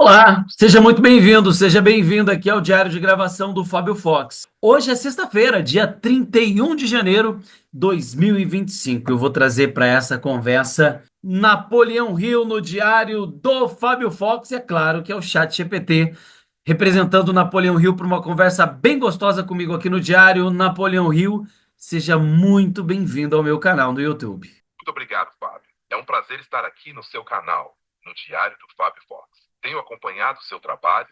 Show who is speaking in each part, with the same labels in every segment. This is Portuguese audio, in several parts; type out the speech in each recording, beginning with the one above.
Speaker 1: Olá, seja muito bem-vindo, seja bem-vindo aqui ao Diário de Gravação do Fábio Fox. Hoje é sexta-feira, dia 31 de janeiro de 2025. Eu vou trazer para essa conversa Napoleão Hill no Diário do Fábio Fox, e é claro que é o Chat GPT representando o Napoleão Hill para uma conversa bem gostosa comigo aqui no Diário. Napoleão Hill, seja muito bem-vindo ao meu canal no YouTube.
Speaker 2: Muito obrigado, Fábio. É um prazer estar aqui no seu canal, no Diário do Fábio Fox. Tenho acompanhado o seu trabalho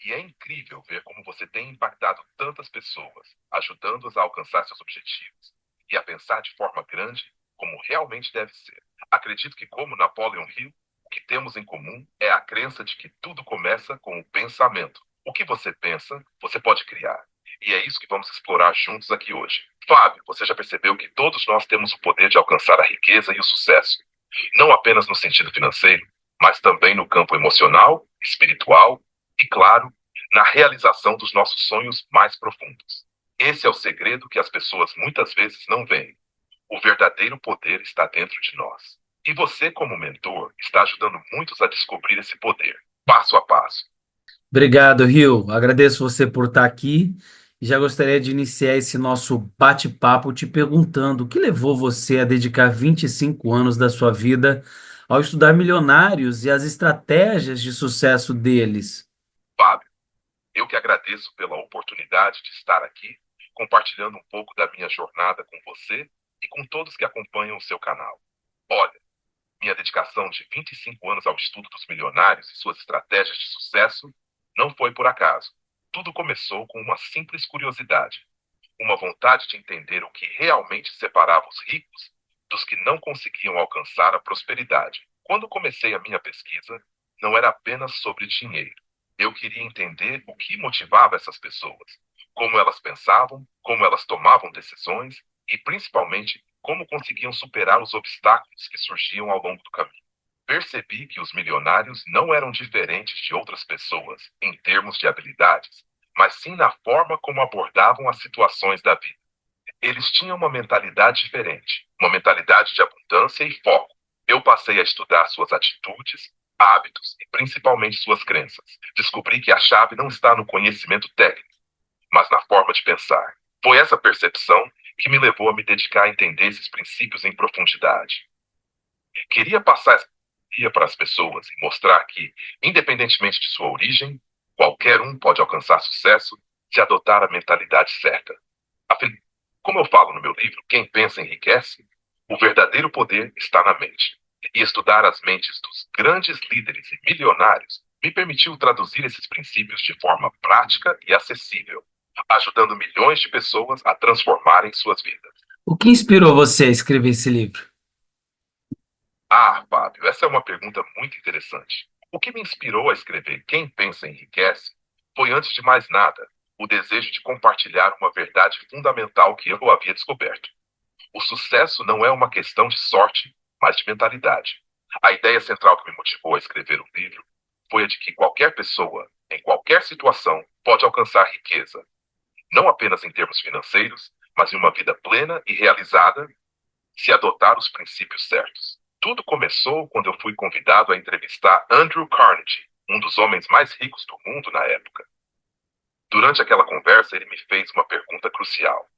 Speaker 2: e é incrível ver como você tem impactado tantas pessoas, ajudando-as a alcançar seus objetivos e a pensar de forma grande como realmente deve ser. Acredito que, como Napoleon Hill, o que temos em comum é a crença de que tudo começa com o pensamento. O que você pensa, você pode criar. E é isso que vamos explorar juntos aqui hoje. Fábio, você já percebeu que todos nós temos o poder de alcançar a riqueza e o sucesso, não apenas no sentido financeiro, mas também no campo emocional, espiritual e, claro, na realização dos nossos sonhos mais profundos. Esse é o segredo que as pessoas muitas vezes não veem. O verdadeiro poder está dentro de nós. E você, como mentor, está ajudando muitos a descobrir esse poder, passo a passo.
Speaker 1: Obrigado, Rio. Agradeço você por estar aqui. E já gostaria de iniciar esse nosso bate-papo te perguntando o que levou você a dedicar 25 anos da sua vida ao estudar milionários e as estratégias de sucesso deles.
Speaker 2: Fábio, eu que agradeço pela oportunidade de estar aqui, compartilhando um pouco da minha jornada com você e com todos que acompanham o seu canal. Olha, minha dedicação de 25 anos ao estudo dos milionários e suas estratégias de sucesso não foi por acaso. Tudo começou com uma simples curiosidade, uma vontade de entender o que realmente separava os ricos dos que não conseguiam alcançar a prosperidade. Quando comecei a minha pesquisa, não era apenas sobre dinheiro. Eu queria entender o que motivava essas pessoas, como elas pensavam, como elas tomavam decisões e, principalmente, como conseguiam superar os obstáculos que surgiam ao longo do caminho. Percebi que os milionários não eram diferentes de outras pessoas em termos de habilidades, mas sim na forma como abordavam as situações da vida. Eles tinham uma mentalidade diferente, uma mentalidade de abundância e foco. Eu passei a estudar suas atitudes, hábitos e principalmente suas crenças. Descobri que a chave não está no conhecimento técnico, mas na forma de pensar. Foi essa percepção que me levou a me dedicar a entender esses princípios em profundidade. Queria passar essa ideia para as pessoas e mostrar que, independentemente de sua origem, qualquer um pode alcançar sucesso se adotar a mentalidade certa. Afinal, como eu falo no meu livro, quem pensa enriquece, o verdadeiro poder está na mente. E estudar as mentes dos grandes líderes e milionários me permitiu traduzir esses princípios de forma prática e acessível, ajudando milhões de pessoas a transformarem suas vidas.
Speaker 1: O que inspirou você a escrever esse livro?
Speaker 2: Ah, Fábio, essa é uma pergunta muito interessante. O que me inspirou a escrever Quem Pensa Enriquece foi, antes de mais nada, o desejo de compartilhar uma verdade fundamental que eu havia descoberto. O sucesso não é uma questão de sorte, mas de mentalidade. A ideia central que me motivou a escrever o livro foi a de que qualquer pessoa, em qualquer situação, pode alcançar riqueza, não apenas em termos financeiros, mas em uma vida plena e realizada se adotar os princípios certos. Tudo começou quando eu fui convidado a entrevistar Andrew Carnegie, um dos homens mais ricos do mundo na época. Durante aquela conversa, ele me fez uma pergunta crucial.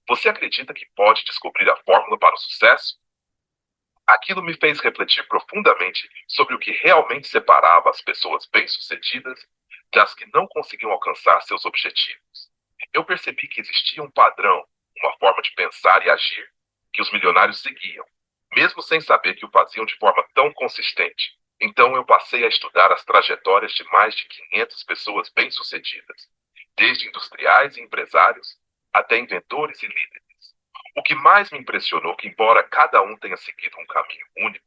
Speaker 2: Você acredita que pode descobrir a fórmula para o sucesso? Aquilo me fez refletir profundamente sobre o que realmente separava as pessoas bem-sucedidas das que não conseguiam alcançar seus objetivos. Eu percebi que existia um padrão, uma forma de pensar e agir que os milionários seguiam, mesmo sem saber que o faziam de forma tão consistente. Então eu passei a estudar as trajetórias de mais de 500 pessoas bem-sucedidas, desde industriais e empresários até inventores e líderes. O que mais me impressionou é que, embora cada um tenha seguido um caminho único,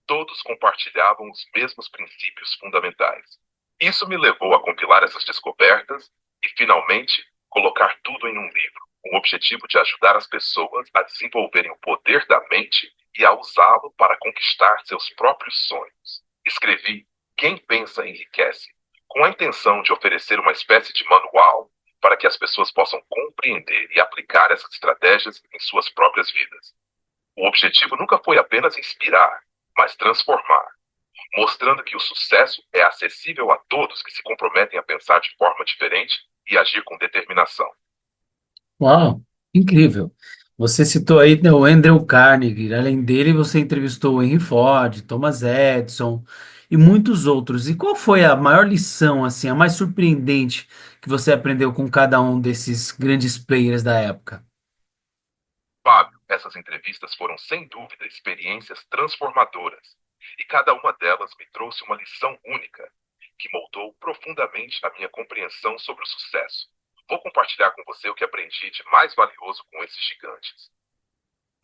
Speaker 2: todos compartilhavam os mesmos princípios fundamentais. Isso me levou a compilar essas descobertas e, finalmente, colocar tudo em um livro, com o objetivo de ajudar as pessoas a desenvolverem o poder da mente e a usá-lo para conquistar seus próprios sonhos. Escrevi Quem Pensa Enriquece, com a intenção de oferecer uma espécie de manual para que as pessoas possam compreender e aplicar essas estratégias em suas próprias vidas. O objetivo nunca foi apenas inspirar, mas transformar. mostrando que o sucesso é acessível a todos que se comprometem a pensar de forma diferente e agir com determinação.
Speaker 1: Uau, incrível. Você citou aí, né, o Andrew Carnegie. Além dele, você entrevistou o Henry Ford, Thomas Edison e muitos outros. E qual foi a maior lição, assim, a mais surpreendente que você aprendeu com cada um desses grandes players da época?
Speaker 2: Fábio, essas entrevistas foram sem dúvida experiências transformadoras, e cada uma delas me trouxe uma lição única, que moldou profundamente a minha compreensão sobre o sucesso. Vou compartilhar com você o que aprendi de mais valioso com esses gigantes.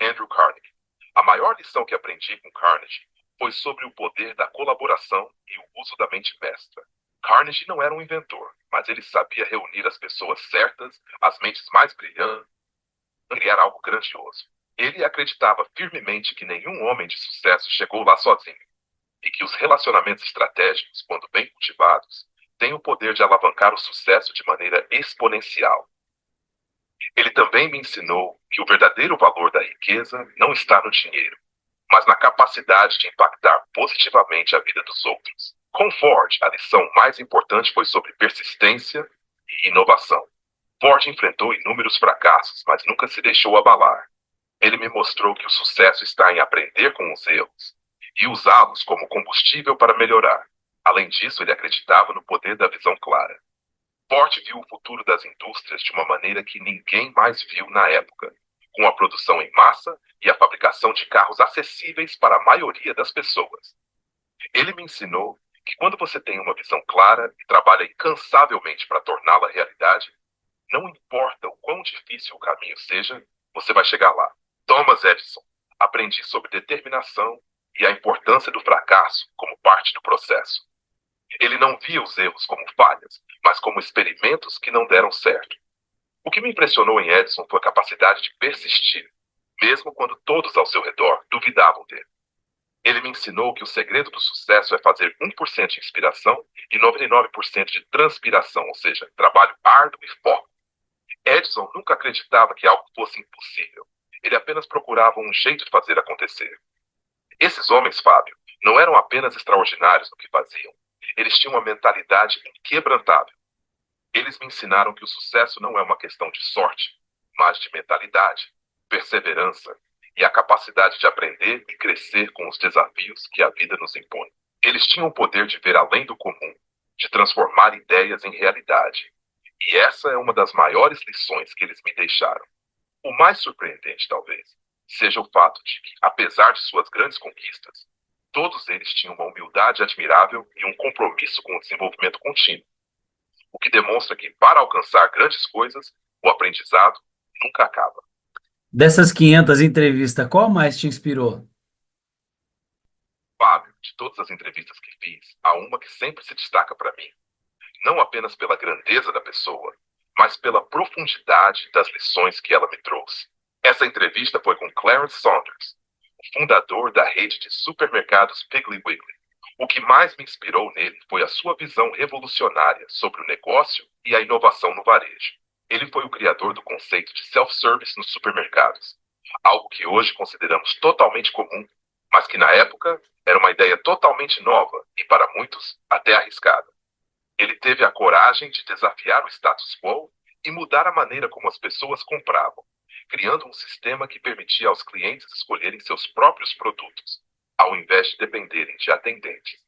Speaker 2: Andrew Carnegie. A maior lição que aprendi com Carnegie foi sobre o poder da colaboração e o uso da mente mestra. Carnegie não era um inventor, mas ele sabia reunir as pessoas certas, as mentes mais brilhantes, criar algo grandioso. Ele acreditava firmemente que nenhum homem de sucesso chegou lá sozinho e que os relacionamentos estratégicos, quando bem cultivados, têm o poder de alavancar o sucesso de maneira exponencial. Ele também me ensinou que o verdadeiro valor da riqueza não está no dinheiro, mas na capacidade de impactar positivamente a vida dos outros. Com Ford, a lição mais importante foi sobre persistência e inovação. Ford enfrentou inúmeros fracassos, mas nunca se deixou abalar. Ele me mostrou que o sucesso está em aprender com os erros e usá-los como combustível para melhorar. Além disso, ele acreditava no poder da visão clara. Ford viu o futuro das indústrias de uma maneira que ninguém mais viu na época, com a produção em massa e a fabricação de carros acessíveis para a maioria das pessoas. Ele me ensinou que quando você tem uma visão clara e trabalha incansavelmente para torná-la realidade, não importa o quão difícil o caminho seja, você vai chegar lá. Thomas Edison. Aprendi sobre determinação e a importância do fracasso como parte do processo. Ele não via os erros como falhas, mas como experimentos que não deram certo. O que me impressionou em Edison foi a capacidade de persistir, mesmo quando todos ao seu redor duvidavam dele. Ele me ensinou que o segredo do sucesso é fazer 1% de inspiração e 99% de transpiração, ou seja, trabalho árduo e foco. Edison nunca acreditava que algo fosse impossível. Ele apenas procurava um jeito de fazer acontecer. Esses homens, Fábio, não eram apenas extraordinários no que faziam. Eles tinham uma mentalidade inquebrantável. Eles me ensinaram que o sucesso não é uma questão de sorte, mas de mentalidade, perseverança e a capacidade de aprender e crescer com os desafios que a vida nos impõe. Eles tinham o poder de ver além do comum, de transformar ideias em realidade. E essa é uma das maiores lições que eles me deixaram. O mais surpreendente, talvez, seja o fato de que, apesar de suas grandes conquistas, todos eles tinham uma humildade admirável e um compromisso com o desenvolvimento contínuo, o que demonstra que, para alcançar grandes coisas, o aprendizado nunca acaba.
Speaker 1: Dessas 500 entrevistas, qual mais te inspirou?
Speaker 2: Fábio, de todas as entrevistas que fiz, há uma que sempre se destaca para mim, não apenas pela grandeza da pessoa, mas pela profundidade das lições que ela me trouxe. Essa entrevista foi com Clarence Saunders, o fundador da rede de supermercados Piggly Wiggly. O que mais me inspirou nele foi a sua visão revolucionária sobre o negócio e a inovação no varejo. Ele foi o criador do conceito de self-service nos supermercados, algo que hoje consideramos totalmente comum, mas que na época era uma ideia totalmente nova e, para muitos, até arriscada. Ele teve a coragem de desafiar o status quo e mudar a maneira como as pessoas compravam, criando um sistema que permitia aos clientes escolherem seus próprios produtos, ao invés de dependerem de atendentes.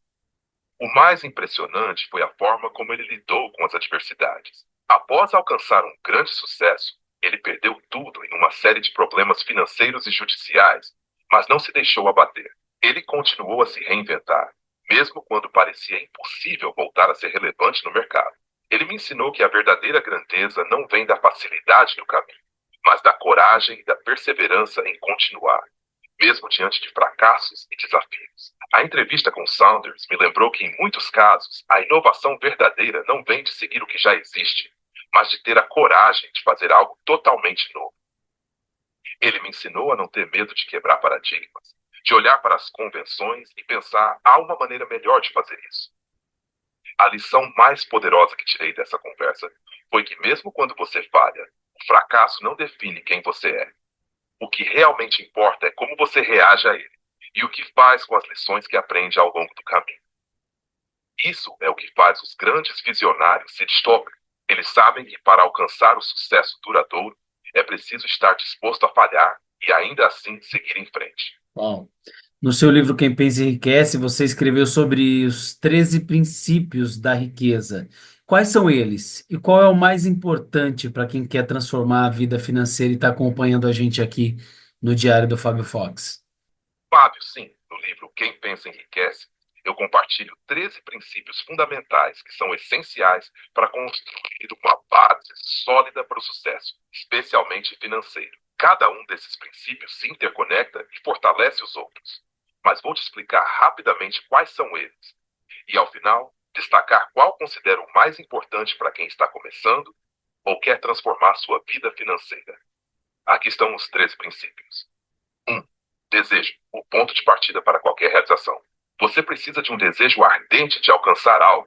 Speaker 2: O mais impressionante foi a forma como ele lidou com as adversidades. Após alcançar um grande sucesso, ele perdeu tudo em uma série de problemas financeiros e judiciais, mas não se deixou abater. Ele continuou a se reinventar, mesmo quando parecia impossível voltar a ser relevante no mercado. Ele me ensinou que a verdadeira grandeza não vem da facilidade do caminho, mas da coragem e da perseverança em continuar, mesmo diante de fracassos e desafios. A entrevista com Saunders me lembrou que, em muitos casos, a inovação verdadeira não vem de seguir o que já existe, mas de ter a coragem de fazer algo totalmente novo. Ele me ensinou a não ter medo de quebrar paradigmas, de olhar para as convenções e pensar, há uma maneira melhor de fazer isso. A lição mais poderosa que tirei dessa conversa foi que, mesmo quando você falha, o fracasso não define quem você é. O que realmente importa é como você reage a ele. e o que faz com as lições que aprende ao longo do caminho. Isso é o que faz os grandes visionários se destacam. Eles sabem que para alcançar o sucesso duradouro é preciso estar disposto a falhar e ainda assim seguir em frente.
Speaker 1: Bom, no seu livro Quem Pensa Enriquece, você escreveu sobre os 13 princípios da riqueza. Quais são eles? E qual é o mais importante para quem quer transformar a vida financeira e está acompanhando a gente aqui no Diário do Fábio Fox?
Speaker 2: Fábio, sim, no livro Quem Pensa Enriquece, eu compartilho 13 princípios fundamentais que são essenciais para construir uma base sólida para o sucesso, especialmente financeiro. Cada um desses princípios se interconecta e fortalece os outros. Mas vou te explicar rapidamente quais são eles. E, ao final, destacar qual considero o mais importante para quem está começando ou quer transformar sua vida financeira. Aqui estão os 13 princípios. 1. Desejo, o ponto de partida para qualquer realização. Você precisa de um desejo ardente de alcançar algo,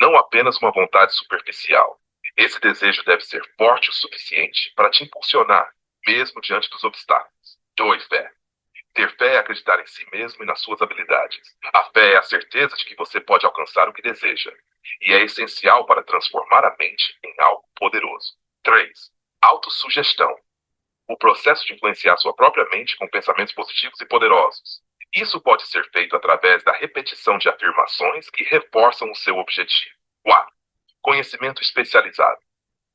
Speaker 2: não apenas uma vontade superficial. Esse desejo deve ser forte o suficiente para te impulsionar, mesmo diante dos obstáculos. 2. Fé. Ter fé é acreditar em si mesmo e nas suas habilidades. A fé é a certeza de que você pode alcançar o que deseja, e é essencial para transformar a mente em algo poderoso. 3. Autossugestão. O processo de influenciar sua própria mente com pensamentos positivos e poderosos. Isso pode ser feito através da repetição de afirmações que reforçam o seu objetivo. 4. Conhecimento especializado.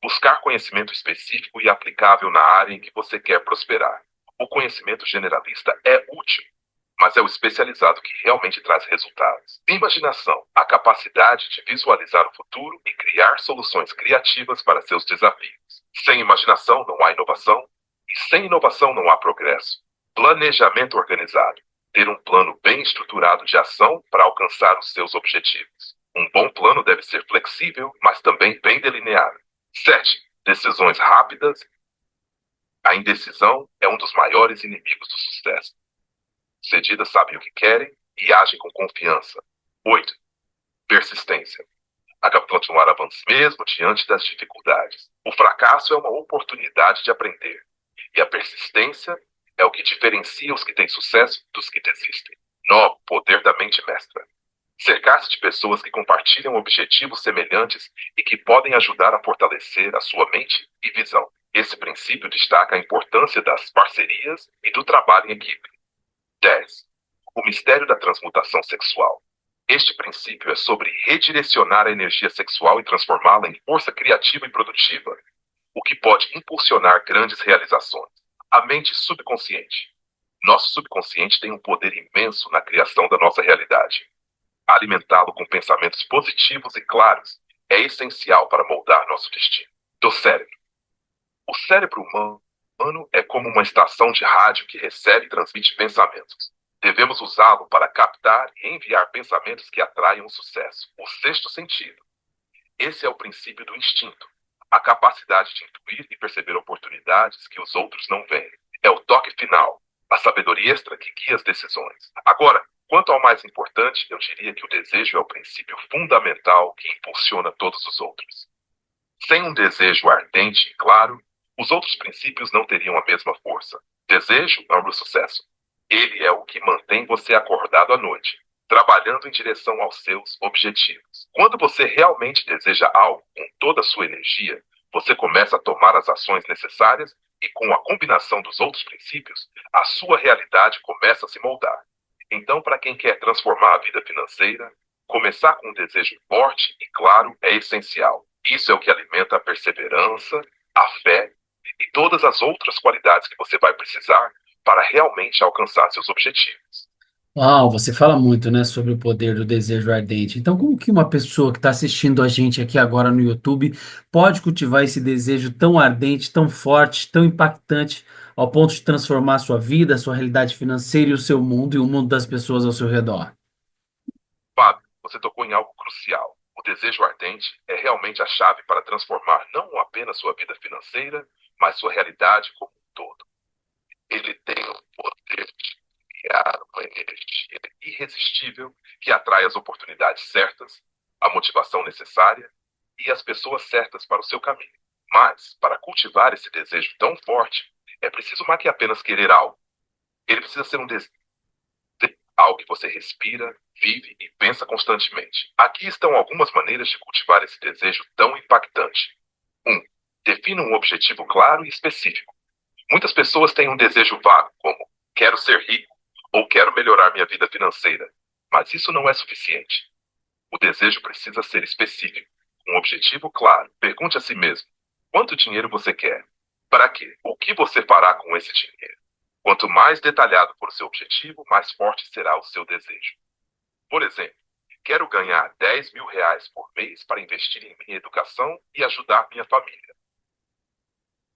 Speaker 2: Buscar conhecimento específico e aplicável na área em que você quer prosperar. O conhecimento generalista é útil, mas é o especializado que realmente traz resultados. Imaginação, a capacidade de visualizar o futuro e criar soluções criativas para seus desafios. Sem imaginação não há inovação, e sem inovação não há progresso. Planejamento organizado, ter um plano bem estruturado de ação para alcançar os seus objetivos. Um bom plano deve ser flexível, mas também bem delineado. 7. Decisões rápidas. A indecisão é um dos maiores inimigos do sucesso. Sucedidas sabem o que querem e agem com confiança. 8. Persistência. A continuar avançando mesmo diante das dificuldades. O fracasso é uma oportunidade de aprender. E a persistência é o que diferencia os que têm sucesso dos que desistem. 9. Poder da mente mestra. Cercar-se de pessoas que compartilham objetivos semelhantes e que podem ajudar a fortalecer a sua mente e visão. Esse princípio destaca a importância das parcerias e do trabalho em equipe. 10. O mistério da transmutação sexual. Este princípio é sobre redirecionar a energia sexual e transformá-la em força criativa e produtiva, o que pode impulsionar grandes realizações. A mente subconsciente. Nosso subconsciente tem um poder imenso na criação da nossa realidade. Alimentá-lo com pensamentos positivos e claros é essencial para moldar nosso destino. Do cérebro. O cérebro humano é como uma estação de rádio que recebe e transmite pensamentos. Devemos usá-lo para captar e enviar pensamentos que atraiam o sucesso. O sexto sentido. Esse é o princípio do instinto. A capacidade de intuir e perceber oportunidades que os outros não veem. É o toque final, a sabedoria extra que guia as decisões. Agora, quanto ao mais importante, eu diria que o desejo é o princípio fundamental que impulsiona todos os outros. Sem um desejo ardente e claro, os outros princípios não teriam a mesma força. Desejo é o sucesso. Ele é o que mantém você acordado à noite, trabalhando em direção aos seus objetivos. Quando você realmente deseja algo com toda a sua energia, você começa a tomar as ações necessárias e, com a combinação dos outros princípios, a sua realidade começa a se moldar. Então, para quem quer transformar a vida financeira, começar com um desejo forte e claro é essencial. Isso é o que alimenta a perseverança, a fé e todas as outras qualidades que você vai precisar para realmente alcançar seus objetivos.
Speaker 1: Uau, você fala muito, né, sobre o poder do desejo ardente. Então, como que uma pessoa que está assistindo a gente aqui agora no YouTube pode cultivar esse desejo tão ardente, tão forte, tão impactante, ao ponto de transformar a sua vida, a sua realidade financeira e o seu mundo e o mundo das pessoas ao seu redor?
Speaker 2: Fábio, você tocou em algo crucial. O desejo ardente é realmente a chave para transformar não apenas sua vida financeira, mas sua realidade como um todo. Ele tem o poder de criar uma energia irresistível que atrai as oportunidades certas, a motivação necessária e as pessoas certas para o seu caminho. Mas, para cultivar esse desejo tão forte, é preciso mais que apenas querer algo. Ele precisa ser um desejo algo que você respira, vive e pensa constantemente. Aqui estão algumas maneiras de cultivar esse desejo tão impactante. 1. Defina um objetivo claro e específico. Muitas pessoas têm um desejo vago, como quero ser rico ou quero melhorar minha vida financeira, mas isso não é suficiente. O desejo precisa ser específico, um objetivo claro. Pergunte a si mesmo: quanto dinheiro você quer? Para quê? O que você fará com esse dinheiro? Quanto mais detalhado for o seu objetivo, mais forte será o seu desejo. Por exemplo, quero ganhar R$ 10.000 por mês para investir em minha educação e ajudar minha família.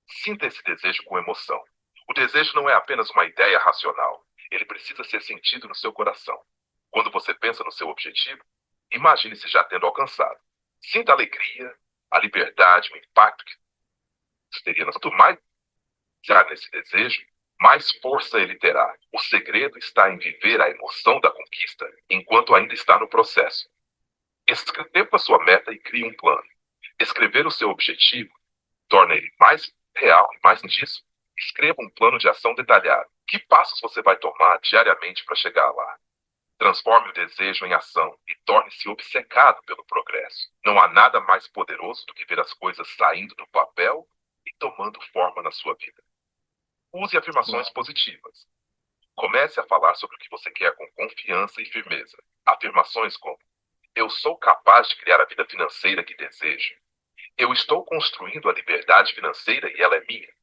Speaker 2: Sinta esse desejo com emoção. O desejo não é apenas uma ideia racional. Ele precisa ser sentido no seu coração. Quando você pensa no seu objetivo, imagine-se já tendo alcançado. Sinta a alegria, a liberdade, o impacto que isso teria. Quanto mais já nesse desejo, mais força ele terá. O segredo está em viver a emoção da conquista enquanto ainda está no processo. Escreva sua meta e crie um plano. Escrever o seu objetivo torna ele mais real e mais disso. Escreva um plano de ação detalhado. Que passos você vai tomar diariamente para chegar lá? Transforme o desejo em ação e torne-se obcecado pelo progresso. Não há nada mais poderoso do que ver as coisas saindo do papel e tomando forma na sua vida. Use afirmações positivas. Comece a falar sobre o que você quer com confiança e firmeza. Afirmações como: eu sou capaz de criar a vida financeira que desejo. Eu estou construindo a liberdade financeira e ela é minha.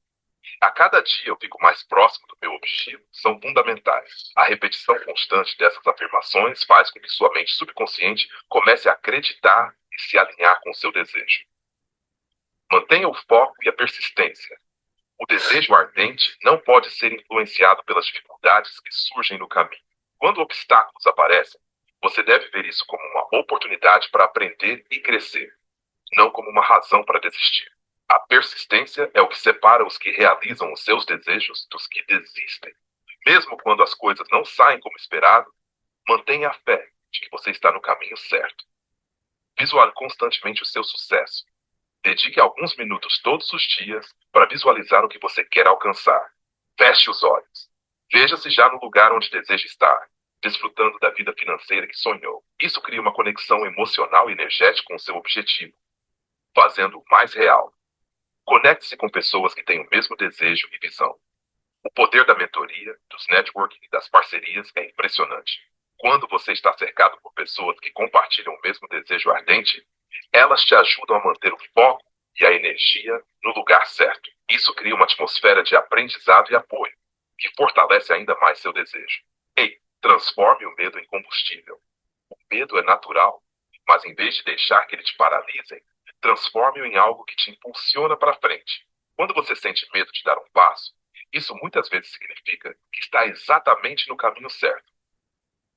Speaker 2: A cada dia eu fico mais próximo do meu objetivo, são fundamentais. A repetição constante dessas afirmações faz com que sua mente subconsciente comece a acreditar e se alinhar com o seu desejo. Mantenha o foco e a persistência. O desejo ardente não pode ser influenciado pelas dificuldades que surgem no caminho. Quando obstáculos aparecem, você deve ver isso como uma oportunidade para aprender e crescer, não como uma razão para desistir. A persistência é o que separa os que realizam os seus desejos dos que desistem. Mesmo quando as coisas não saem como esperado, mantenha a fé de que você está no caminho certo. Visualize constantemente o seu sucesso. Dedique alguns minutos todos os dias para visualizar o que você quer alcançar. Feche os olhos. Veja-se já no lugar onde deseja estar, desfrutando da vida financeira que sonhou. Isso cria uma conexão emocional e energética com o seu objetivo, fazendo-o mais real. Conecte-se com pessoas que têm o mesmo desejo e visão. O poder da mentoria, dos networking e das parcerias é impressionante. Quando você está cercado por pessoas que compartilham o mesmo desejo ardente, elas te ajudam a manter o foco e a energia no lugar certo. Isso cria uma atmosfera de aprendizado e apoio, que fortalece ainda mais seu desejo. Ei, transforme o medo em combustível. O medo é natural, mas em vez de deixar que ele te paralise, transforme-o em algo que te impulsiona para frente. Quando você sente medo de dar um passo, isso muitas vezes significa que está exatamente no caminho certo.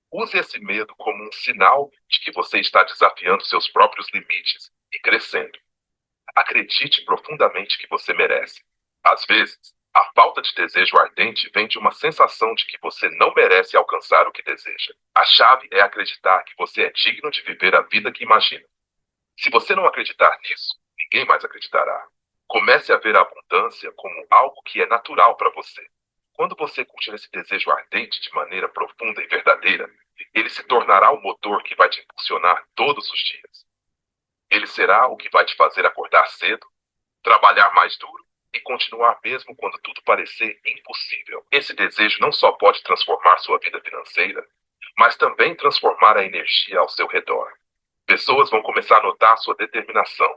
Speaker 2: Use esse medo como um sinal de que você está desafiando seus próprios limites e crescendo. Acredite profundamente que você merece. Às vezes, a falta de desejo ardente vem de uma sensação de que você não merece alcançar o que deseja. A chave é acreditar que você é digno de viver a vida que imagina. Se você não acreditar nisso, ninguém mais acreditará. Comece a ver a abundância como algo que é natural para você. Quando você cultiva esse desejo ardente de maneira profunda e verdadeira, ele se tornará o motor que vai te impulsionar todos os dias. Ele será o que vai te fazer acordar cedo, trabalhar mais duro e continuar mesmo quando tudo parecer impossível. Esse desejo não só pode transformar sua vida financeira, mas também transformar a energia ao seu redor. Pessoas vão começar a notar a sua determinação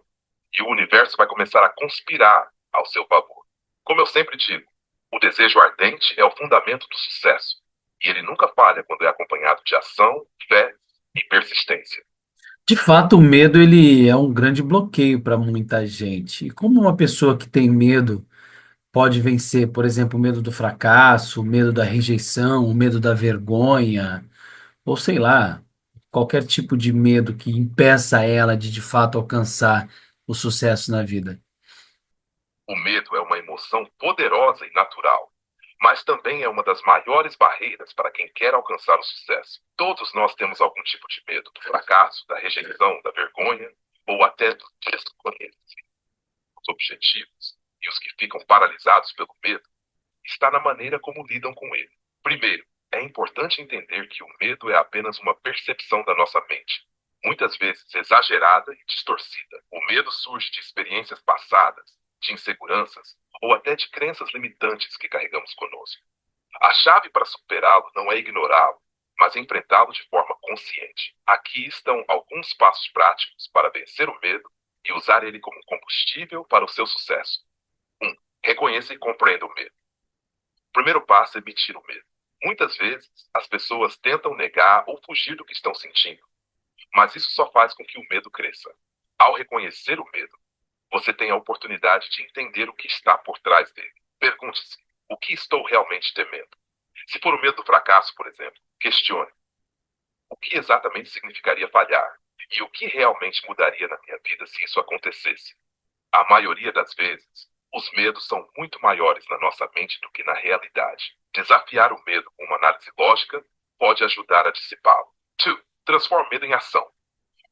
Speaker 2: e o universo vai começar a conspirar ao seu favor. Como eu sempre digo, o desejo ardente é o fundamento do sucesso e ele nunca falha quando é acompanhado de ação, fé e persistência.
Speaker 1: De fato, o medo ele é um grande bloqueio para muita gente. E como uma pessoa que tem medo pode vencer, por exemplo, o medo do fracasso, o medo da rejeição, o medo da vergonha, ou sei lá, qualquer tipo de medo que impeça ela de fato alcançar o sucesso na vida.
Speaker 2: O medo é uma emoção poderosa e natural, mas também é uma das maiores barreiras para quem quer alcançar o sucesso. Todos nós temos algum tipo de medo do fracasso, da rejeição, da vergonha ou até do desconhecido. Os objetivos e os que ficam paralisados pelo medo está na maneira como lidam com ele. Primeiro, É importante entender que o medo é apenas uma percepção da nossa mente, muitas vezes exagerada e distorcida. O medo surge de experiências passadas, de inseguranças ou até de crenças limitantes que carregamos conosco. A chave para superá-lo não é ignorá-lo, mas enfrentá-lo de forma consciente. Aqui estão alguns passos práticos para vencer o medo e usar ele como combustível para o seu sucesso. 1. Reconheça e compreenda o medo. O primeiro passo é admitir o medo. Muitas vezes, as pessoas tentam negar ou fugir do que estão sentindo, mas isso só faz com que o medo cresça. Ao reconhecer o medo, você tem a oportunidade de entender o que está por trás dele. Pergunte-se: o que estou realmente temendo? Se for o medo do fracasso, por exemplo, questione: o que exatamente significaria falhar? E o que realmente mudaria na minha vida se isso acontecesse? A maioria das vezes, os medos são muito maiores na nossa mente do que na realidade. Desafiar o medo com uma análise lógica pode ajudar a dissipá-lo. 2. Transforme o medo em ação.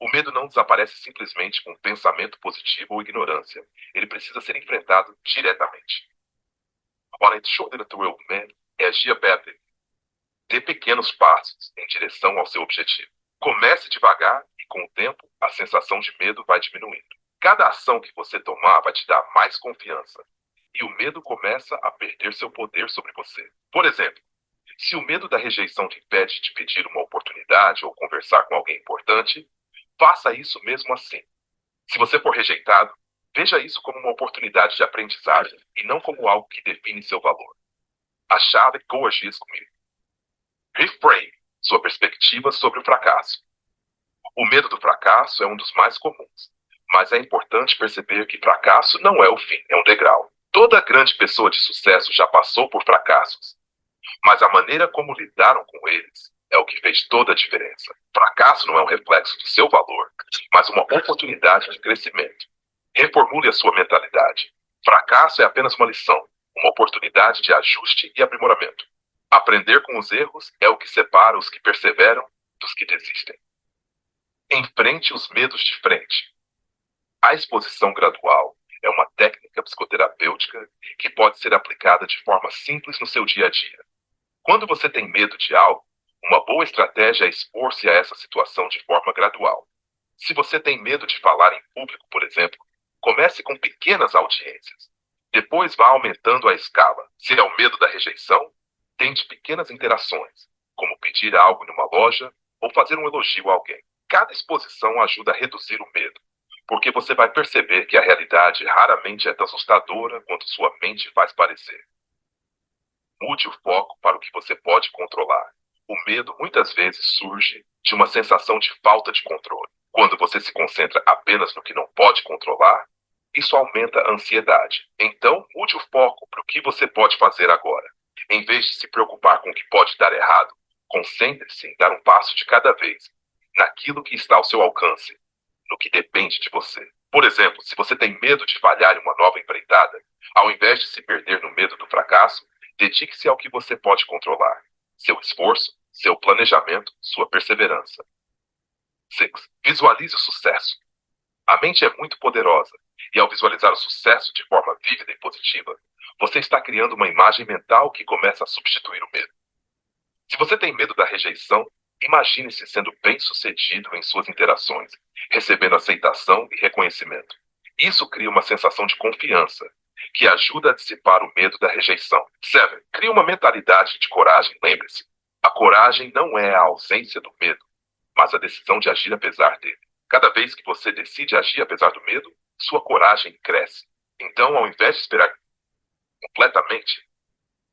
Speaker 2: O medo não desaparece simplesmente com pensamento positivo ou ignorância. Ele precisa ser enfrentado diretamente. When it's shorter to will man, reagir badly. Dê pequenos passos em direção ao seu objetivo. Comece devagar e, com o tempo, a sensação de medo vai diminuindo. Cada ação que você tomar vai te dar mais confiança e o medo começa a perder seu poder sobre você. Por exemplo, se o medo da rejeição te impede de pedir uma oportunidade ou conversar com alguém importante, faça isso mesmo assim. Se você for rejeitado, veja isso como uma oportunidade de aprendizagem e não como algo que define seu valor. A chave é coagir comigo. Reframe sua perspectiva sobre o fracasso. O medo do fracasso é um dos mais comuns, mas é importante perceber que fracasso não é o fim, é um degrau. Toda grande pessoa de sucesso já passou por fracassos, mas a maneira como lidaram com eles é o que fez toda a diferença. Fracasso não é um reflexo do seu valor, mas uma oportunidade de crescimento. Reformule a sua mentalidade. Fracasso é apenas uma lição, uma oportunidade de ajuste e aprimoramento. Aprender com os erros é o que separa os que perseveram dos que desistem. Enfrente os medos de frente. A exposição gradual é uma técnica psicoterapêutica que pode ser aplicada de forma simples no seu dia a dia. Quando você tem medo de algo, uma boa estratégia é expor-se a essa situação de forma gradual. Se você tem medo de falar em público, por exemplo, comece com pequenas audiências. Depois vá aumentando a escala. Se é o medo da rejeição, tente pequenas interações, como pedir algo em uma loja ou fazer um elogio a alguém. Cada exposição ajuda a reduzir o medo, porque você vai perceber que a realidade raramente é tão assustadora quanto sua mente faz parecer. Mude o foco para o que você pode controlar. O medo muitas vezes surge de uma sensação de falta de controle. Quando você se concentra apenas no que não pode controlar, isso aumenta a ansiedade. Então, mude o foco para o que você pode fazer agora. Em vez de se preocupar com o que pode dar errado, concentre-se em dar um passo de cada vez, naquilo que está ao seu alcance, no que depende de você. Por exemplo, se você tem medo de falhar em uma nova empreitada, ao invés de se perder no medo do fracasso, dedique-se ao que você pode controlar: seu esforço, seu planejamento, sua perseverança. 6. Visualize o sucesso. A mente é muito poderosa, e ao visualizar o sucesso de forma vívida e positiva, você está criando uma imagem mental que começa a substituir o medo. Se você tem medo da rejeição, imagine-se sendo bem-sucedido em suas interações, recebendo aceitação e reconhecimento. Isso cria uma sensação de confiança, que ajuda a dissipar o medo da rejeição. 7. Crie uma mentalidade de coragem. Lembre-se, a coragem não é a ausência do medo, mas a decisão de agir apesar dele. Cada vez que você decide agir apesar do medo, sua coragem cresce. Então, ao invés de esperar completamente,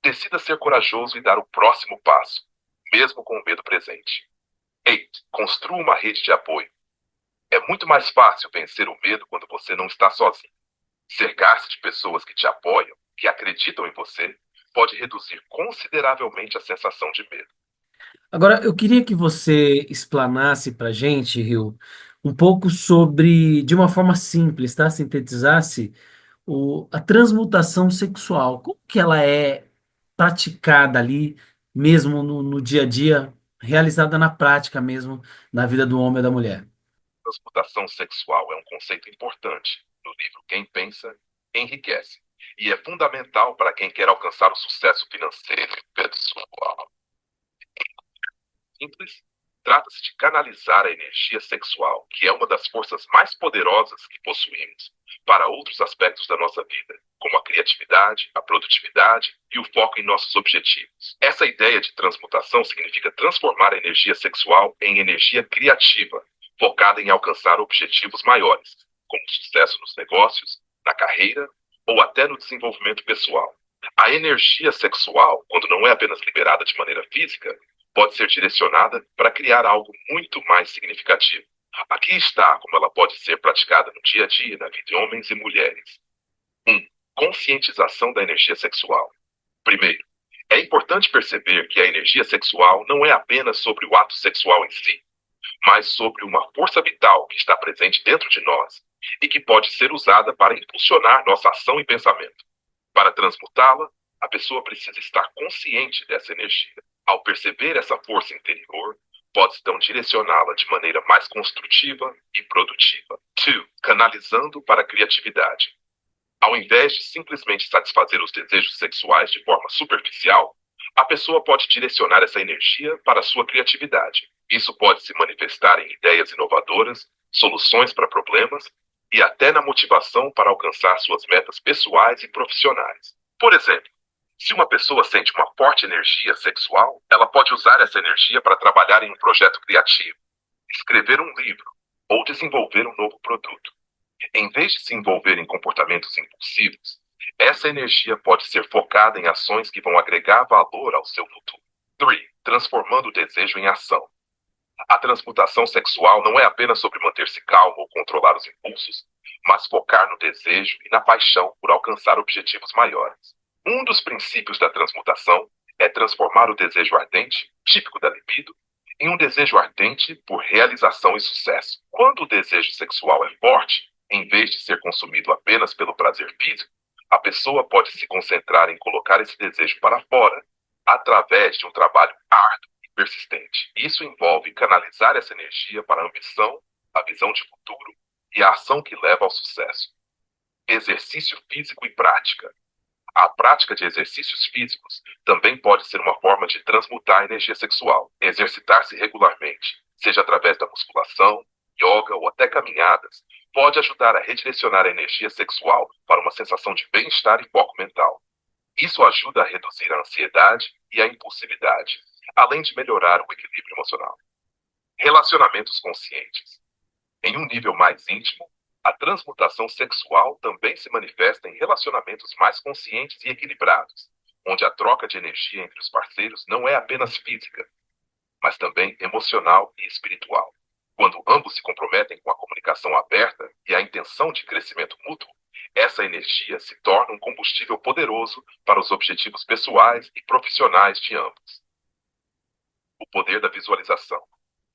Speaker 2: decida ser corajoso e dar o próximo passo, mesmo com o medo presente. 8. Construa uma rede de apoio. É muito mais fácil vencer o medo quando você não está sozinho. Cercar-se de pessoas que te apoiam, que acreditam em você, pode reduzir consideravelmente a sensação de medo.
Speaker 1: Agora, eu queria que você explanasse para a gente, Rio, um pouco sobre, de uma forma simples, tá? Sintetizasse a transmutação sexual. Como que ela é praticada ali, mesmo no dia a dia, realizada na prática mesmo, na vida do homem e da mulher?
Speaker 2: Transmutação sexual é um conceito importante no livro Quem Pensa, Enriquece, e é fundamental para quem quer alcançar o sucesso financeiro e pessoal. simples, trata-se de canalizar a energia sexual, que é uma das forças mais poderosas que possuímos, para outros aspectos da nossa vida, como a criatividade, a produtividade e o foco em nossos objetivos. Essa ideia de transmutação significa transformar a energia sexual em energia criativa, focada em alcançar objetivos maiores, como sucesso nos negócios, na carreira ou até no desenvolvimento pessoal. A energia sexual, quando não é apenas liberada de maneira física, pode ser direcionada para criar algo muito mais significativo. Aqui está como ela pode ser praticada no dia a dia na vida de homens e mulheres. 1. Conscientização da energia sexual. Primeiro, é importante perceber que a energia sexual não é apenas sobre o ato sexual em si, mas sobre uma força vital que está presente dentro de nós e que pode ser usada para impulsionar nossa ação e pensamento. Para transmutá-la, a pessoa precisa estar consciente dessa energia. Ao perceber essa força interior, pode então direcioná-la de maneira mais construtiva e produtiva. 2. Canalizando para a criatividade. Ao invés de simplesmente satisfazer os desejos sexuais de forma superficial, a pessoa pode direcionar essa energia para a sua criatividade. Isso pode se manifestar em ideias inovadoras, soluções para problemas e até na motivação para alcançar suas metas pessoais e profissionais. Por exemplo, se uma pessoa sente uma forte energia sexual, ela pode usar essa energia para trabalhar em um projeto criativo, escrever um livro ou desenvolver um novo produto. Em vez de se envolver em comportamentos impulsivos, essa energia pode ser focada em ações que vão agregar valor ao seu futuro. 3. Transformando o desejo em ação. A transmutação sexual não é apenas sobre manter-se calmo ou controlar os impulsos, mas focar no desejo e na paixão por alcançar objetivos maiores. Um dos princípios da transmutação é transformar o desejo ardente, típico da libido, em um desejo ardente por realização e sucesso. Quando o desejo sexual é forte, em vez de ser consumido apenas pelo prazer físico, a pessoa pode se concentrar em colocar esse desejo para fora através de um trabalho árduo e persistente. Isso envolve canalizar essa energia para a ambição, a visão de futuro e a ação que leva ao sucesso. Exercício físico e prática. A prática de exercícios físicos também pode ser uma forma de transmutar a energia sexual. Exercitar-se regularmente, seja através da musculação, yoga ou até caminhadas, pode ajudar a redirecionar a energia sexual para uma sensação de bem-estar e foco mental. Isso ajuda a reduzir a ansiedade e a impulsividade, além de melhorar o equilíbrio emocional. Relacionamentos conscientes. Em um nível mais íntimo, a transmutação sexual também se manifesta em relacionamentos mais conscientes e equilibrados, onde a troca de energia entre os parceiros não é apenas física, mas também emocional e espiritual. Quando ambos se comprometem com a comunicação aberta e a intenção de crescimento mútuo, essa energia se torna um combustível poderoso para os objetivos pessoais e profissionais de ambos. O poder da visualização.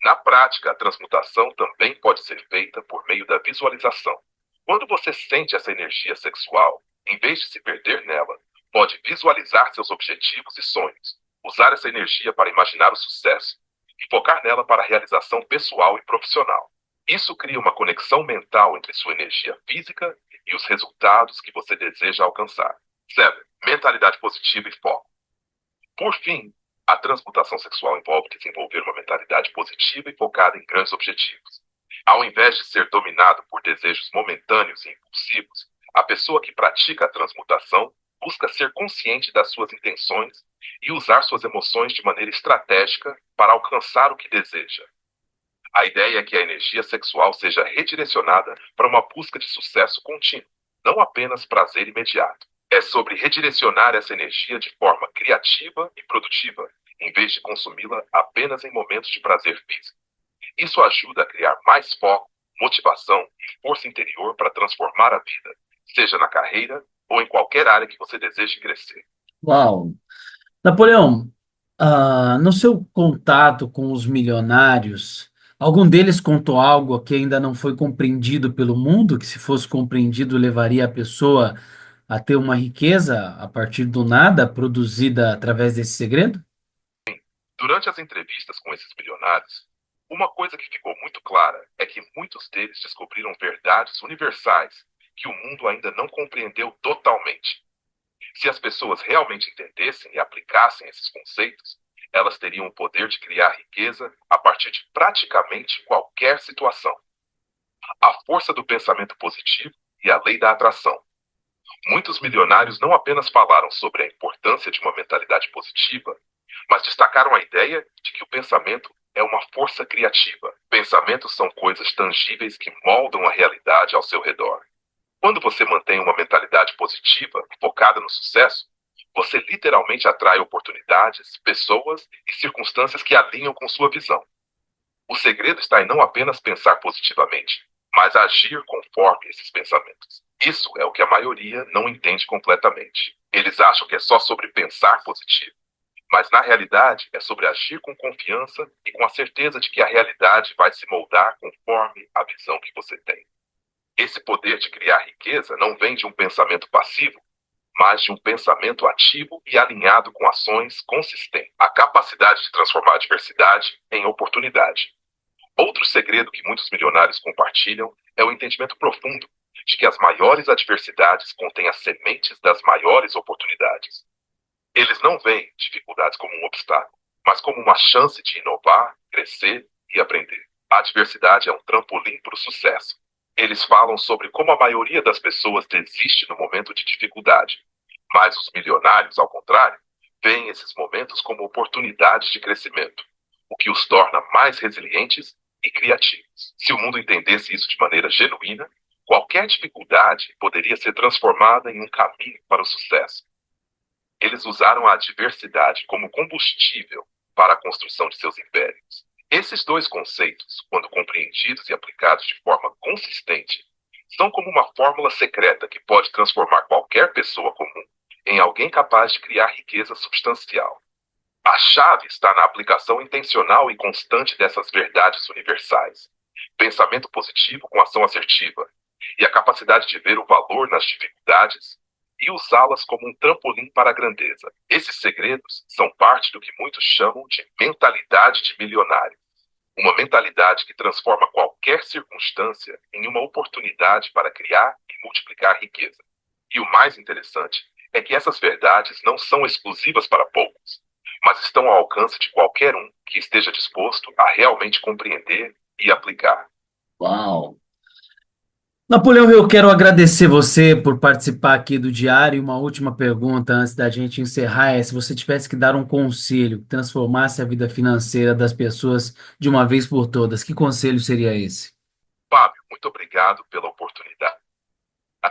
Speaker 2: Na prática, a transmutação também pode ser feita por meio da visualização. Quando você sente essa energia sexual, em vez de se perder nela, pode visualizar seus objetivos e sonhos, usar essa energia para imaginar o sucesso e focar nela para a realização pessoal e profissional. Isso cria uma conexão mental entre sua energia física e os resultados que você deseja alcançar. 7. Mentalidade positiva e foco. Por fim, a transmutação sexual envolve desenvolver uma mentalidade positiva e focada em grandes objetivos. Ao invés de ser dominado por desejos momentâneos e impulsivos, a pessoa que pratica a transmutação busca ser consciente das suas intenções e usar suas emoções de maneira estratégica para alcançar o que deseja. A ideia é que a energia sexual seja redirecionada para uma busca de sucesso contínuo, não apenas prazer imediato. É sobre redirecionar essa energia de forma criativa e produtiva, em vez de consumi-la apenas em momentos de prazer físico. Isso ajuda a criar mais foco, motivação e força interior para transformar a vida, seja na carreira ou em qualquer área que você deseje crescer.
Speaker 1: Uau! Napoleão, no seu contato com os milionários, algum deles contou algo que ainda não foi compreendido pelo mundo, que se fosse compreendido levaria a pessoa a ter uma riqueza a partir do nada, produzida através desse segredo?
Speaker 2: Durante as entrevistas com esses milionários, uma coisa que ficou muito clara é que muitos deles descobriram verdades universais que o mundo ainda não compreendeu totalmente. Se as pessoas realmente entendessem e aplicassem esses conceitos, Elas teriam o poder de criar riqueza a partir de praticamente qualquer situação. A força do pensamento positivo e a lei da atração. Muitos milionários não apenas falaram sobre a importância de uma mentalidade positiva, mas destacaram a ideia de que o pensamento é uma força criativa. Pensamentos são coisas tangíveis que moldam a realidade ao seu redor. Quando você mantém uma mentalidade positiva, focada no sucesso, você literalmente atrai oportunidades, pessoas e circunstâncias que alinham com sua visão. O segredo está em não apenas pensar positivamente, mas agir conforme esses pensamentos. Isso é o que a maioria não entende completamente. Eles acham que é só sobre pensar positivo, mas na realidade é sobre agir com confiança e com a certeza de que a realidade vai se moldar conforme a visão que você tem. Esse poder de criar riqueza não vem de um pensamento passivo, mas de um pensamento ativo e alinhado com ações consistentes. A capacidade de transformar a adversidade em oportunidade. Outro segredo que muitos milionários compartilham é o entendimento profundo de que as maiores adversidades contêm as sementes das maiores oportunidades. Eles não veem dificuldades como um obstáculo, mas como uma chance de inovar, crescer e aprender. A adversidade é um trampolim para o sucesso. Eles falam sobre como a maioria das pessoas desiste no momento de dificuldade, mas os milionários, ao contrário, veem esses momentos como oportunidades de crescimento, o que os torna mais resilientes e criativos. Se o mundo entendesse isso de maneira genuína, qualquer dificuldade poderia ser transformada em um caminho para o sucesso. Eles usaram a adversidade como combustível para a construção de seus impérios. Esses dois conceitos, quando compreendidos e aplicados de forma consistente, são como uma fórmula secreta que pode transformar qualquer pessoa comum em alguém capaz de criar riqueza substancial. A chave está na aplicação intencional e constante dessas verdades universais. Pensamento positivo com ação assertiva e a capacidade de ver o valor nas dificuldades e usá-las como um trampolim para a grandeza. Esses segredos são parte do que muitos chamam de mentalidade de milionário. Uma mentalidade que transforma qualquer circunstância em uma oportunidade para criar e multiplicar riqueza. E o mais interessante é que essas verdades não são exclusivas para poucos, mas estão ao alcance de qualquer um que esteja disposto a realmente compreender e aplicar.
Speaker 1: Uau! Napoleão, eu quero agradecer você por participar aqui do diário. E uma última pergunta antes da gente encerrar é: se você tivesse que dar um conselho que transformasse a vida financeira das pessoas de uma vez por todas, que conselho seria esse?
Speaker 2: Fábio, muito obrigado pela oportunidade.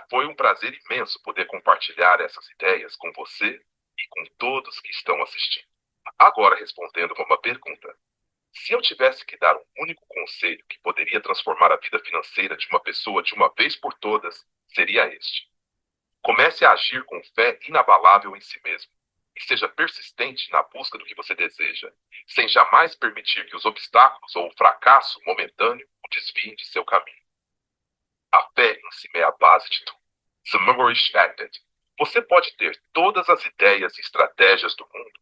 Speaker 2: Foi um prazer imenso poder compartilhar essas ideias com você e com todos que estão assistindo. Agora, respondendo a uma pergunta. Se eu tivesse que dar um único conselho que poderia transformar a vida financeira de uma pessoa de uma vez por todas, seria este. Comece a agir com fé inabalável em si mesmo e seja persistente na busca do que você deseja, sem jamais permitir que os obstáculos ou o fracasso momentâneo o desviem de seu caminho. A fé em si é a base de tudo. Summarish Acted. Você pode ter todas as ideias e estratégias do mundo,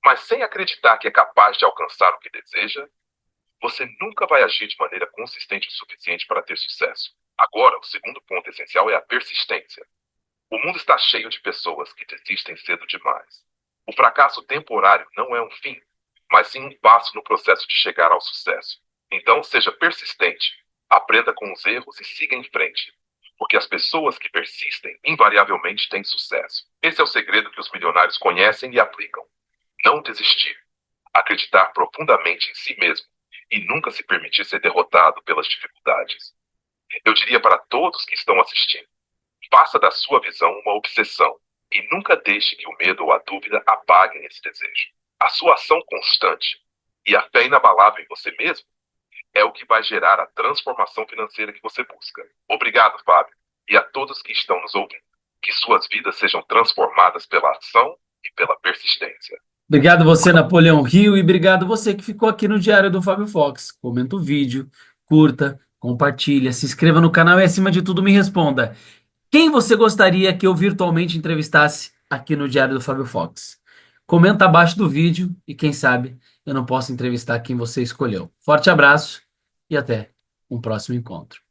Speaker 2: mas sem acreditar que é capaz de alcançar o que deseja, você nunca vai agir de maneira consistente o suficiente para ter sucesso. Agora, o segundo ponto essencial é a persistência. O mundo está cheio de pessoas que desistem cedo demais. O fracasso temporário não é um fim, mas sim um passo no processo de chegar ao sucesso. Então, seja persistente, aprenda com os erros e siga em frente, porque as pessoas que persistem invariavelmente têm sucesso. Esse é o segredo que os milionários conhecem e aplicam. Não desistir, acreditar profundamente em si mesmo e nunca se permitir ser derrotado pelas dificuldades. Eu diria para todos que estão assistindo, faça da sua visão uma obsessão e nunca deixe que o medo ou a dúvida apaguem esse desejo. A sua ação constante e a fé inabalável em você mesmo é o que vai gerar a transformação financeira que você busca. Obrigado, Fábio, e a todos que estão nos ouvindo. Que suas vidas sejam transformadas pela ação e pela persistência.
Speaker 1: Obrigado você, Napoleão Rio, e obrigado você que ficou aqui no Diário do Fábio Fox. Comenta o vídeo, curta, compartilha, se inscreva no canal e, acima de tudo, me responda. Quem você gostaria que eu virtualmente entrevistasse aqui no Diário do Fábio Fox? Comenta abaixo do vídeo e quem sabe eu não posso entrevistar quem você escolheu. Forte abraço e até um próximo encontro.